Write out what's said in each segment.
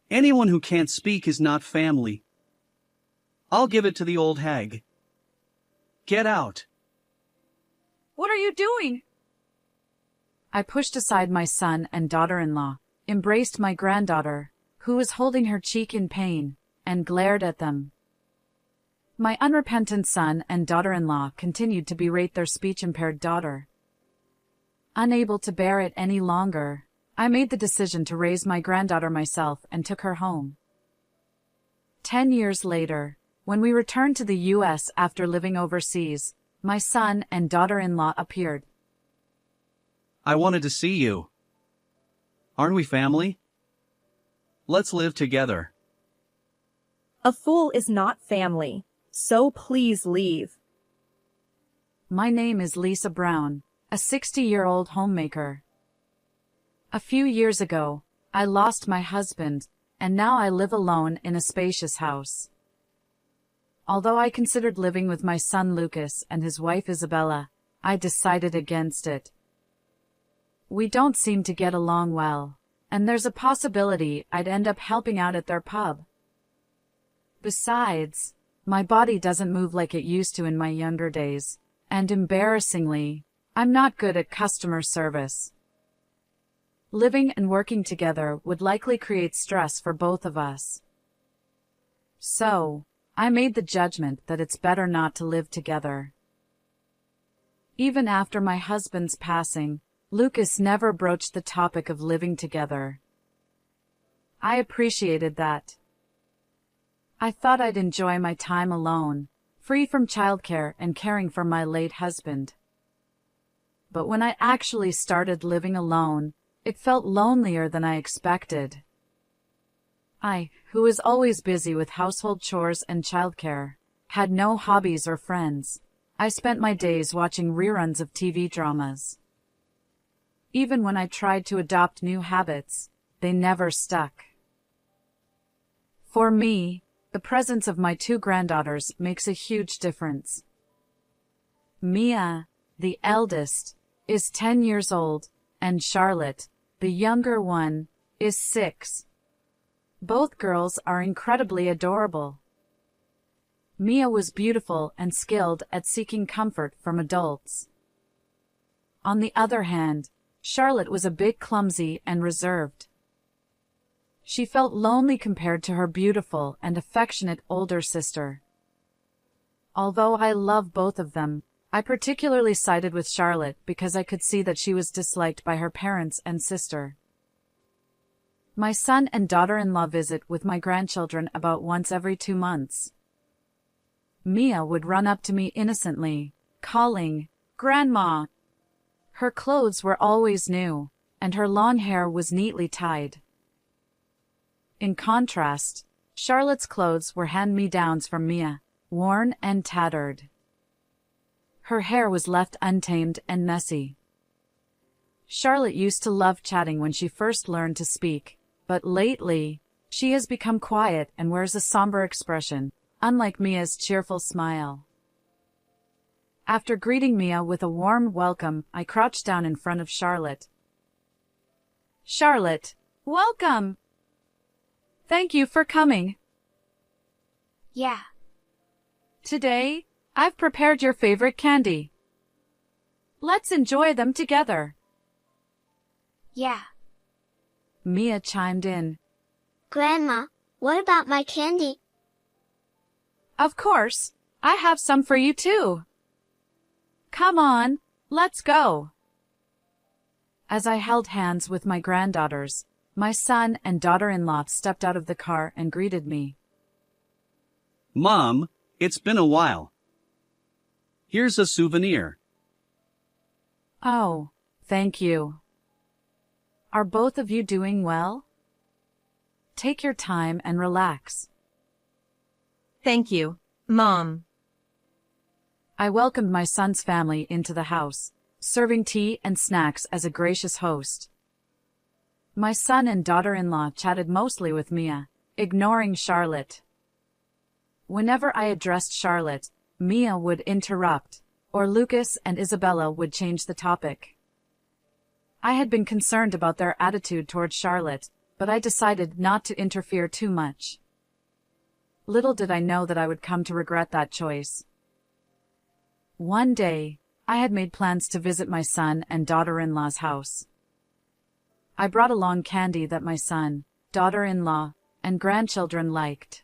Anyone who can't speak is not family. I'll give it to the old hag. Get out. What are you doing? I pushed aside my son and daughter-in-law, embraced my granddaughter, who was holding her cheek in pain, and glared at them. My unrepentant son and daughter-in-law continued to berate their speech-impaired daughter. Unable to bear it any longer, I made the decision to raise my granddaughter myself and took her home. 10 years later, when we returned to the U.S. after living overseas, my son and daughter-in-law appeared. I wanted to see you. Aren't we family? Let's live together. A fool is not family, so please leave. My name is Lisa Brown, a 60-year-old homemaker. A few years ago, I lost my husband, and now I live alone in a spacious house. Although I considered living with my son Lucas and his wife Isabella, I decided against it. We don't seem to get along well, and there's a possibility I'd end up helping out at their pub. Besides, my body doesn't move like it used to in my younger days, and embarrassingly, I'm not good at customer service. Living and working together would likely create stress for both of us. So, I made the judgment that it's better not to live together. Even after my husband's passing, Lucas never broached the topic of living together. I appreciated that. I thought I'd enjoy my time alone, free from childcare and caring for my late husband. But when I actually started living alone, it felt lonelier than I expected. I, who was always busy with household chores and childcare, had no hobbies or friends. I spent my days watching reruns of TV dramas. Even when I tried to adopt new habits, they never stuck. For me, the presence of my two granddaughters makes a huge difference. Mia, the eldest, is 10 years old, and Charlotte, the younger one, is 6. Both girls are incredibly adorable. Mia was beautiful and skilled at seeking comfort from adults. On the other hand, Charlotte was a bit clumsy and reserved. She felt lonely compared to her beautiful and affectionate older sister. Although I love both of them, I particularly sided with Charlotte because I could see that she was disliked by her parents and sister. My son and daughter-in-law visit with my grandchildren about once every 2 months. Mia would run up to me innocently, calling, "Grandma." Her clothes were always new, and her long hair was neatly tied. In contrast, Charlotte's clothes were hand-me-downs from Mia, worn and tattered. Her hair was left untamed and messy. Charlotte used to love chatting when she first learned to speak, but lately, she has become quiet and wears a somber expression, unlike Mia's cheerful smile. After greeting Mia with a warm welcome, I crouched down in front of Charlotte. "Charlotte, welcome! Thank you for coming. Yeah. Today, I've prepared your favorite candy. Let's enjoy them together." Yeah. Mia chimed in. Grandma, what about my candy? "Of course, I have some for you too. Come on, let's go." As I held hands with my granddaughters, my son and daughter-in-law stepped out of the car and greeted me. Mom, it's been a while. Here's a souvenir. Oh, thank you. Are both of you doing well? Take your time and relax. Thank you, Mom. I welcomed my son's family into the house, serving tea and snacks as a gracious host. My son and daughter-in-law chatted mostly with Mia, ignoring Charlotte. Whenever I addressed Charlotte, Mia would interrupt, or Lucas and Isabella would change the topic. I had been concerned about their attitude toward Charlotte, but I decided not to interfere too much. Little did I know that I would come to regret that choice. One day, I had made plans to visit my son and daughter-in-law's house. I brought along candy that my son, daughter-in-law, and grandchildren liked.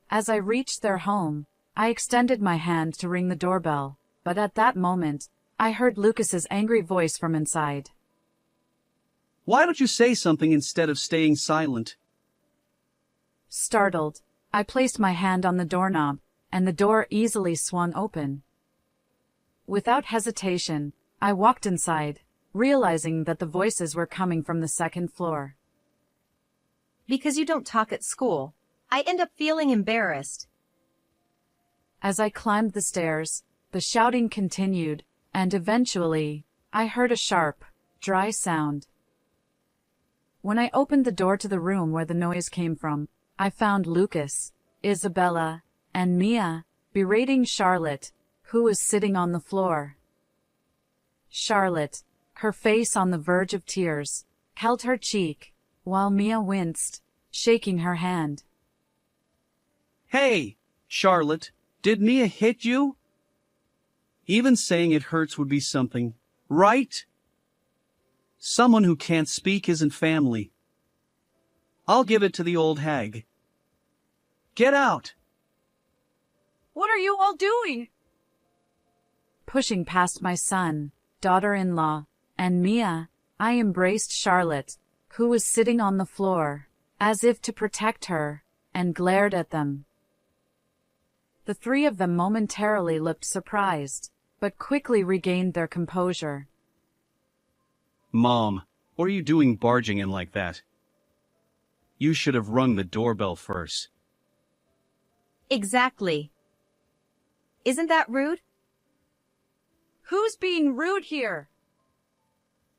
As I reached their home, I extended my hand to ring the doorbell, but at that moment, I heard Lucas's angry voice from inside. Why don't you say something instead of staying silent? Startled, I placed my hand on the doorknob, and the door easily swung open. Without hesitation, I walked inside, realizing that the voices were coming from the second floor. Because you don't talk at school, I end up feeling embarrassed. As I climbed the stairs, the shouting continued, and eventually, I heard a sharp, dry sound. When I opened the door to the room where the noise came from, I found Lucas, Isabella, and Mia berating Charlotte, who was sitting on the floor. Charlotte, her face on the verge of tears, held her cheek, while Mia winced, shaking her hand. Hey, Charlotte, did Mia hit you? Even saying it hurts would be something, right? Someone who can't speak isn't family. I'll give it to the old hag. Get out! What are you all doing? Pushing past my son, daughter-in-law, and Mia, I embraced Charlotte, who was sitting on the floor, as if to protect her, and glared at them. The three of them momentarily looked surprised, but quickly regained their composure. Mom, what are you doing barging in like that? You should have rung the doorbell first. Exactly. Isn't that rude? Who's being rude here?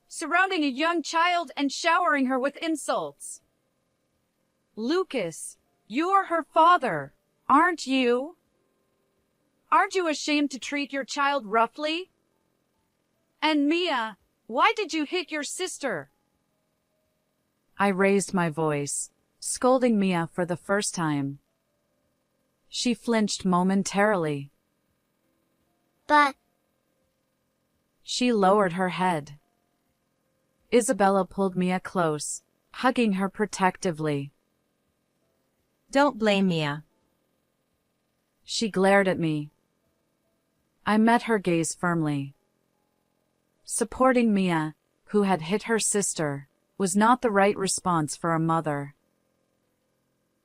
Surrounding a young child and showering her with insults. Lucas, you're her father, aren't you? Aren't you ashamed to treat your child roughly? And Mia, why did you hit your sister? I raised my voice, scolding Mia for the first time. She flinched momentarily. But She lowered her head. Isabella pulled Mia close, hugging her protectively. Don't blame Mia. She glared at me. I met her gaze firmly. Supporting Mia, who had hit her sister, was not the right response for a mother.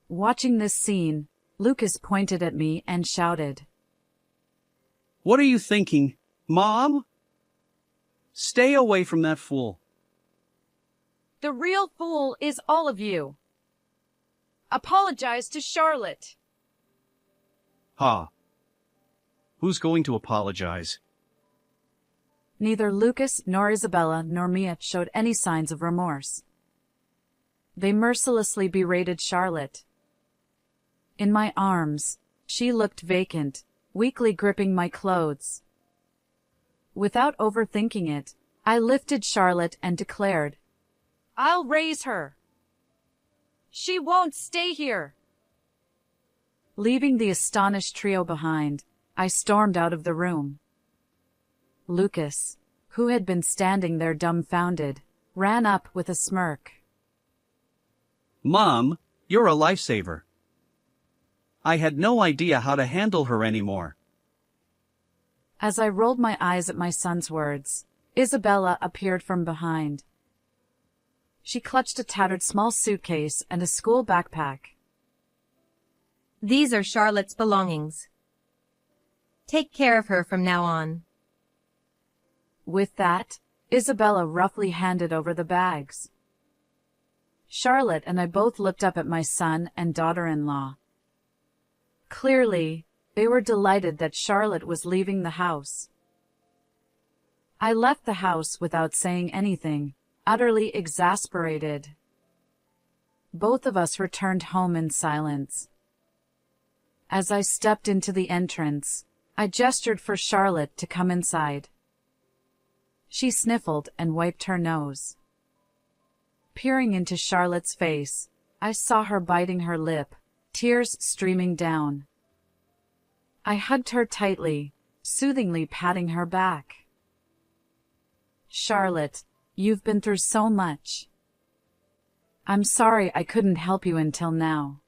Watching this scene, Lucas pointed at me and shouted. What are you thinking, Mom? Stay away from that fool. The real fool is all of you. Apologize to Charlotte. Ha. Who's going to apologize? Neither Lucas nor Isabella nor Mia showed any signs of remorse. They mercilessly berated Charlotte. In my arms, she looked vacant, weakly gripping my clothes. Without overthinking it, I lifted Charlotte and declared, I'll raise her. She won't stay here. Leaving the astonished trio behind, I stormed out of the room. Lucas, who had been standing there dumbfounded, ran up with a smirk. Mom, you're a lifesaver. I had no idea how to handle her anymore. As I rolled my eyes at my son's words, Isabella appeared from behind. She clutched a tattered small suitcase and a school backpack. These are Charlotte's belongings. Take care of her from now on. With that, Isabella roughly handed over the bags. Charlotte and I both looked up at my son and daughter-in-law. Clearly, they were delighted that Charlotte was leaving the house. I left the house without saying anything, utterly exasperated. Both of us returned home in silence. As I stepped into the entrance, I gestured for Charlotte to come inside. She sniffled and wiped her nose. Peering into Charlotte's face, I saw her biting her lip, tears streaming down. I hugged her tightly, soothingly patting her back. "Charlotte, you've been through so much. I'm sorry I couldn't help you until now.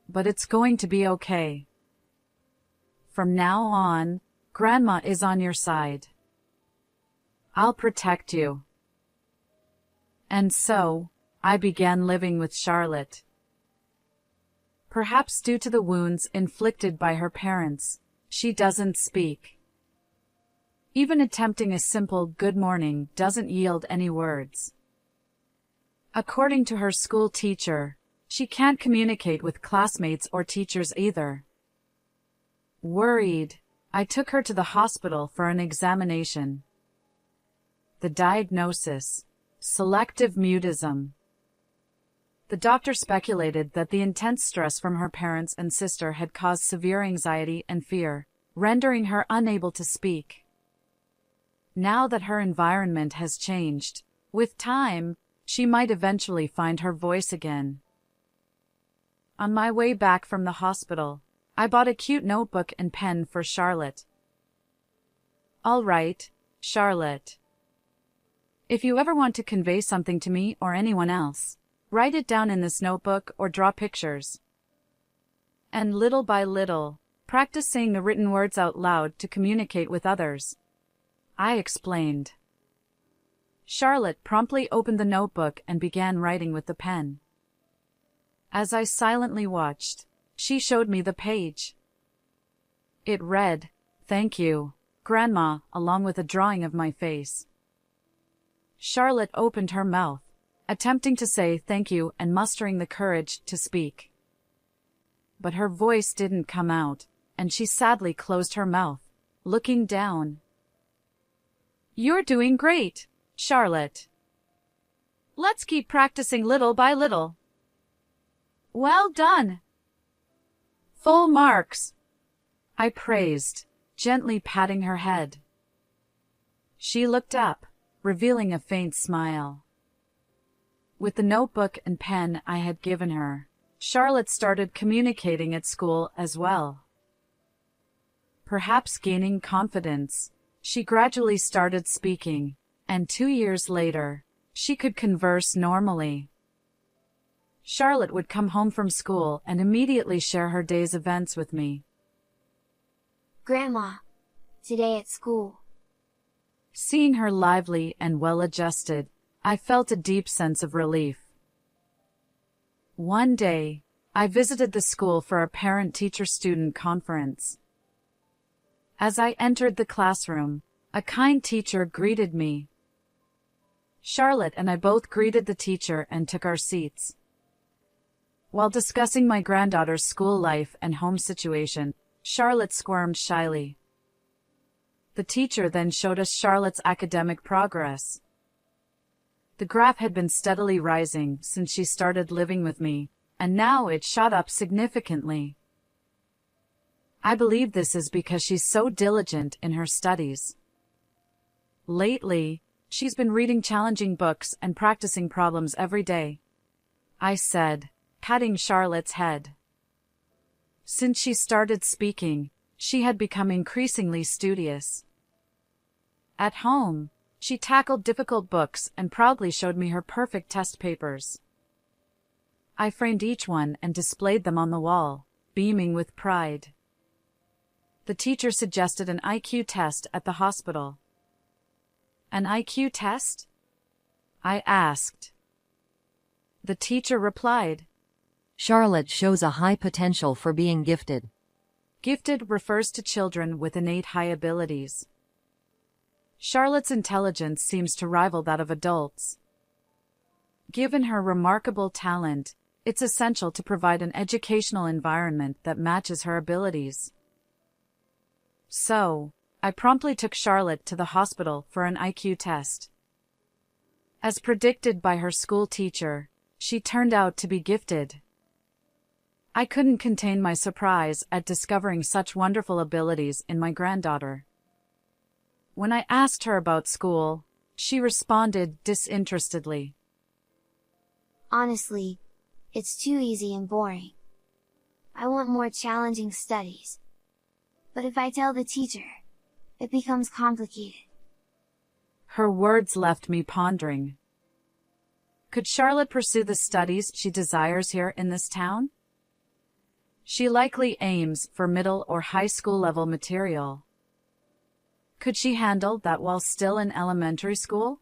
But it's going to be okay. From now on, Grandma is on your side. I'll protect you." And so, I began living with Charlotte. Perhaps due to the wounds inflicted by her parents, she doesn't speak. Even attempting a simple good morning doesn't yield any words. According to her school teacher, she can't communicate with classmates or teachers either. Worried, I took her to the hospital for an examination. The diagnosis: selective mutism. The doctor speculated that the intense stress from her parents and sister had caused severe anxiety and fear, rendering her unable to speak. Now that her environment has changed, with time, she might eventually find her voice again. On my way back from the hospital, I bought a cute notebook and pen for Charlotte. "All right, Charlotte. If you ever want to convey something to me or anyone else, write it down in this notebook or draw pictures." And little by little, practice saying the written words out loud to communicate with others, I explained. Charlotte promptly opened the notebook and began writing with the pen. As I silently watched, she showed me the page. It read, "Thank you, Grandma," along with a drawing of my face. Charlotte opened her mouth, attempting to say thank you and mustering the courage to speak. But her voice didn't come out, and she sadly closed her mouth, looking down. "You're doing great, Charlotte. Let's keep practicing little by little. Well done. Full marks," I praised, gently patting her head. She looked up, revealing a faint smile. With the notebook and pen I had given her, Charlotte started communicating at school as well. Perhaps gaining confidence, she gradually started speaking, and 2 years later, she could converse normally. Charlotte would come home from school and immediately share her day's events with me. "Grandma, today at school." Seeing her lively and well-adjusted, I felt a deep sense of relief. One day, I visited the school for a parent-teacher-student conference. As I entered the classroom, a kind teacher greeted me. Charlotte and I both greeted the teacher and took our seats. While discussing my granddaughter's school life and home situation, Charlotte squirmed shyly. The teacher then showed us Charlotte's academic progress. The graph had been steadily rising since she started living with me, and now it shot up significantly. I believe this is because she's so diligent in her studies. Lately, she's been reading challenging books and practicing problems every day, I said, patting Charlotte's head. Since she started speaking, she had become increasingly studious. At home, she tackled difficult books and proudly showed me her perfect test papers. I framed each one and displayed them on the wall, beaming with pride. The teacher suggested an IQ test at the hospital. "An IQ test?" I asked. The teacher replied, "Charlotte shows a high potential for being gifted." Gifted refers to children with innate high abilities. Charlotte's intelligence seems to rival that of adults. Given her remarkable talent, it's essential to provide an educational environment that matches her abilities. So, I promptly took Charlotte to the hospital for an IQ test. As predicted by her school teacher, she turned out to be gifted. I couldn't contain my surprise at discovering such wonderful abilities in my granddaughter. When I asked her about school, she responded disinterestedly. Honestly, it's too easy and boring. I want more challenging studies. But if I tell the teacher, it becomes complicated. Her words left me pondering. Could Charlotte pursue the studies she desires here in this town? She likely aims for middle or high school level material. Could she handle that while still in elementary school?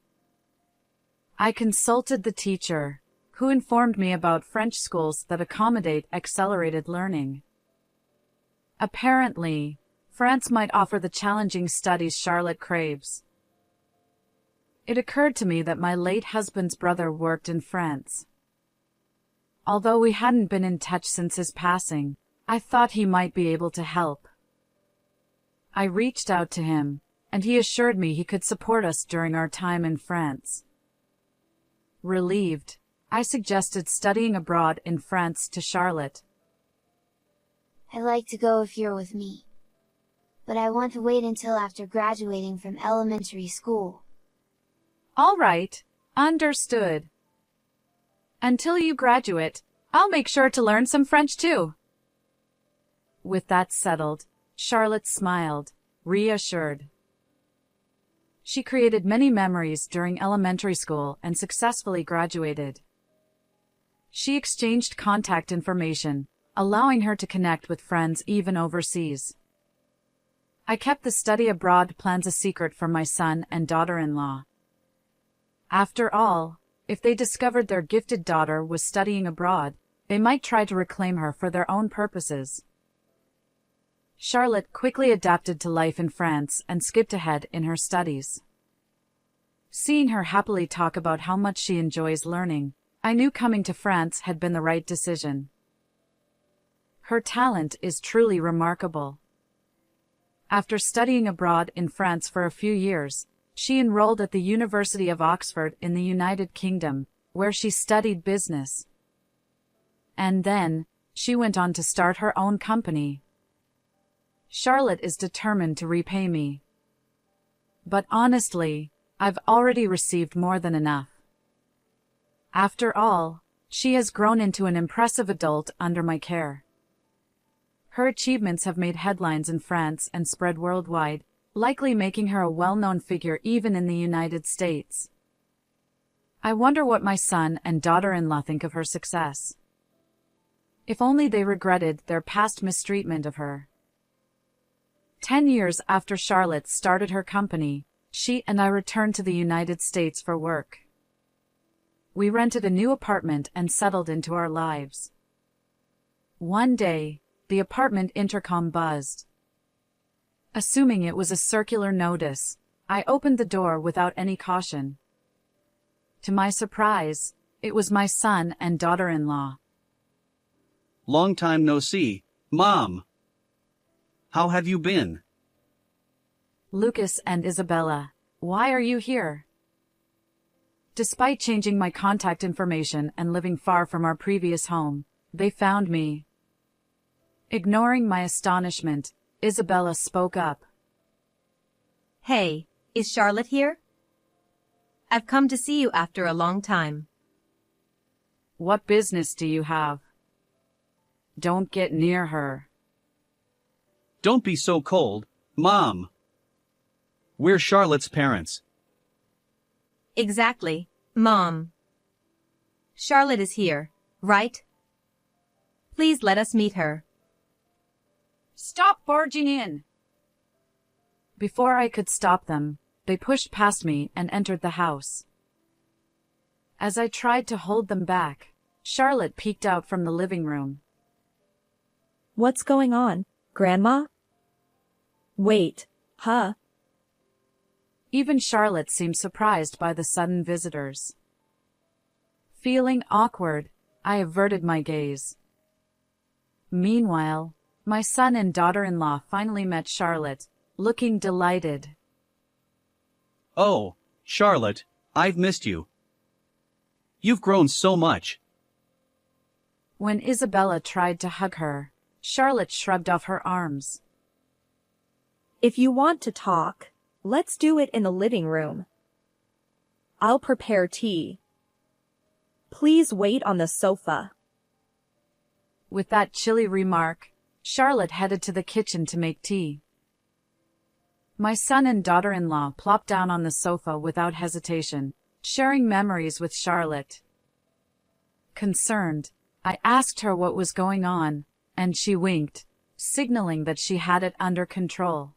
I consulted the teacher, who informed me about French schools that accommodate accelerated learning. Apparently, France might offer the challenging studies Charlotte craves. It occurred to me that my late husband's brother worked in France. Although we hadn't been in touch since his passing, I thought he might be able to help. I reached out to him, and he assured me he could support us during our time in France. Relieved, I suggested studying abroad in France to Charlotte. I'd like to go if you're with me. But I want to wait until after graduating from elementary school. All right, understood. Until you graduate, I'll make sure to learn some French too. With that settled, Charlotte smiled, reassured. She created many memories during elementary school and successfully graduated. She exchanged contact information, allowing her to connect with friends even overseas. I kept the study abroad plans a secret from my son and daughter-in-law. After all, if they discovered their gifted daughter was studying abroad, they might try to reclaim her for their own purposes. Charlotte quickly adapted to life in France and skipped ahead in her studies. Seeing her happily talk about how much she enjoys learning, I knew coming to France had been the right decision. Her talent is truly remarkable. After studying abroad in France for a few years, she enrolled at the University of Oxford in the United Kingdom, where she studied business. And then, she went on to start her own company. Charlotte is determined to repay me. But honestly, I've already received more than enough. After all, she has grown into an impressive adult under my care. Her achievements have made headlines in France and spread worldwide, likely making her a well-known figure even in the United States. I wonder what my son and daughter-in-law think of her success. If only they regretted their past mistreatment of her. 10 years after Charlotte started her company, she and I returned to the United States for work. We rented a new apartment and settled into our lives. One day, the apartment intercom buzzed. Assuming it was a circular notice, I opened the door without any caution. To my surprise, it was my son and daughter-in-law. Long time no see, Mom. How have you been? Lucas and Isabella, why are you here? Despite changing my contact information and living far from our previous home, they found me. Ignoring my astonishment, Isabella spoke up. Hey, is Charlotte here? I've come to see you after a long time. What business do you have? Don't get near her. Don't be so cold, Mom. We're Charlotte's parents. Exactly, Mom. Charlotte is here, right? Please let us meet her. Stop barging in! Before I could stop them, they pushed past me and entered the house. As I tried to hold them back, Charlotte peeked out from the living room. What's going on, Grandma? Wait, huh? Even Charlotte seemed surprised by the sudden visitors. Feeling awkward, I averted my gaze. Meanwhile, my son and daughter-in-law finally met Charlotte, looking delighted. Oh, Charlotte, I've missed you. You've grown so much. When Isabella tried to hug her, Charlotte shrugged off her arms. If you want to talk, let's do it in the living room. I'll prepare tea. Please wait on the sofa. With that chilly remark, Charlotte headed to the kitchen to make tea. My son and daughter-in-law plopped down on the sofa without hesitation, sharing memories with Charlotte. Concerned, I asked her what was going on, and she winked, signaling that she had it under control.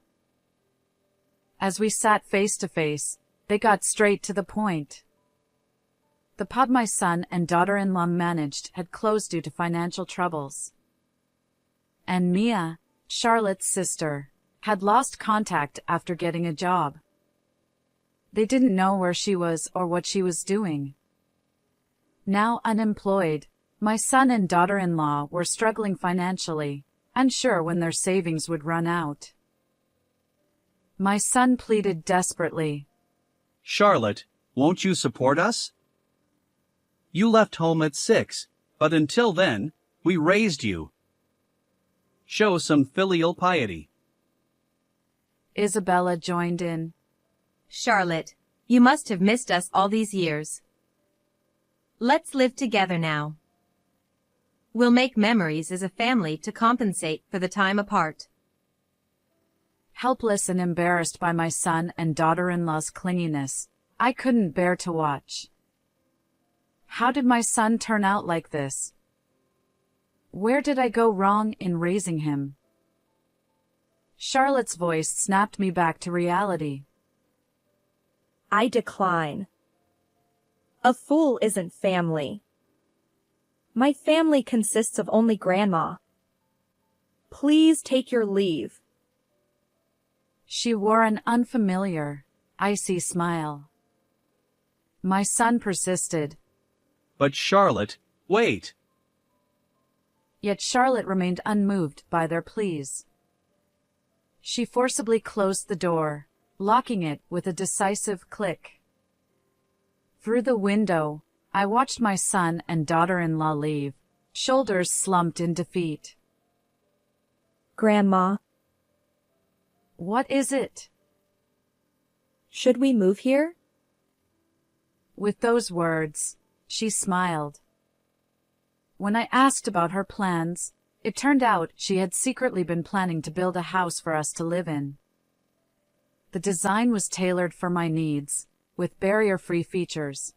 As we sat face to face, they got straight to the point. The pub my son and daughter-in-law managed had closed due to financial troubles. And Mia, Charlotte's sister, had lost contact after getting a job. They didn't know where she was or what she was doing. Now unemployed, my son and daughter-in-law were struggling financially, unsure when their savings would run out. My son pleaded desperately. Charlotte, won't you support us? You left home at 6, but until then, we raised you. Show some filial piety. Isabella joined in. Charlotte, you must have missed us all these years. Let's live together now. We'll make memories as a family to compensate for the time apart. Helpless and embarrassed by my son and daughter-in-law's clinginess, I couldn't bear to watch. How did my son turn out like this? Where did I go wrong in raising him? Charlotte's voice snapped me back to reality. I decline. A fool isn't family. My family consists of only Grandma. Please take your leave. She wore an unfamiliar, icy smile. My son persisted. But Charlotte, wait. Yet Charlotte remained unmoved by their pleas. She forcibly closed the door, locking it with a decisive click. Through the window, I watched my son and daughter-in-law leave, shoulders slumped in defeat. Grandma, What is it? should we move here? With those words, she smiled. When I asked about her plans, it turned out she had secretly been planning to build a house for us to live in. The design was tailored for my needs, with barrier-free features.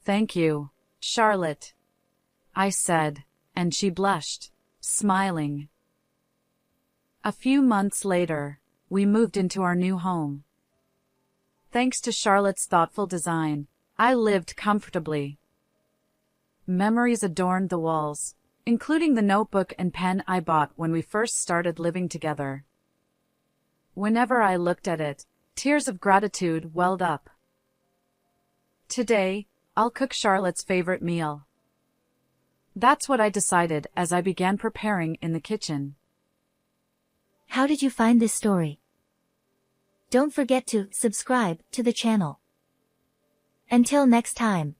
Thank you, Charlotte, I said, and she blushed, smiling. A few months later, we moved into our new home. Thanks to Charlotte's thoughtful design, I lived comfortably. Memories adorned the walls, including the notebook and pen I bought when we first started living together. Whenever I looked at it, tears of gratitude welled up. Today, I'll cook Charlotte's favorite meal. That's what I decided as I began preparing in the kitchen. How did you find this story? Don't forget to subscribe to the channel. Until next time.